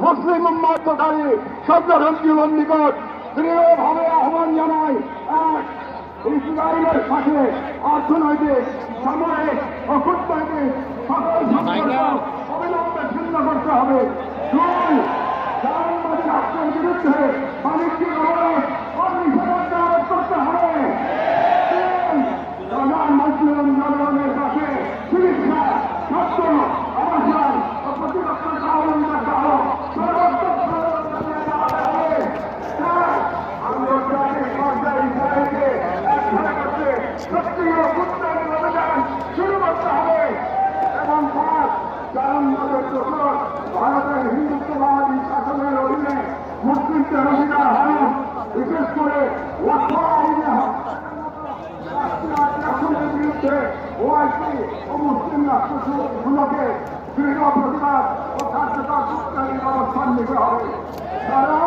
মুসলিম উম্মতকারী সর্বধর্মীয় নিকট দৃঢ়ভাবে আহ্বান জানাই, এক, ইসরায়েলের সাথে অর্থনৈতিক, সামরিক ও কূটনৈতিক সকল সম্পর্ক অবিলম্বে ছিন্ন করতে হবে। দুই, জাহান্নামী রাষ্ট্রের বিরুদ্ধে বাণিজ্যিক অবরোধ ও নিষেধাজ্ঞা আরোপ করতে হবে। তিন, প্রধানমন্ত্রী জনগণের কাছে চিকিৎসা, স্বাস্থ্য, আবাসন ও প্রতিরক্ষা সহযোগিতা সহ সর্বোত্তম সহযোগিতা দেওয়া হবে। চার, আন্তর্জাতিক পর্যায়ে ইসরায়েলকে একসাথে করতে সক্রিয় কূটনৈতিক অভিযান শুরু করতে হবে। এবং পাঁচ, জাহান্নামের দোষর ভারতের হিন্দুত্ববাদী শাসনের অধীনে মুসলিমদের অধিকার হারান, বিশেষ করে রাষ্ট্রের বিরুদ্ধে ওআইসি ও মুসলিম রাষ্ট্রগুলোকে দৃঢ় প্রতিবাদ ও কার্যকর কূটনৈতিক অবস্থান নিতে হবে। তারা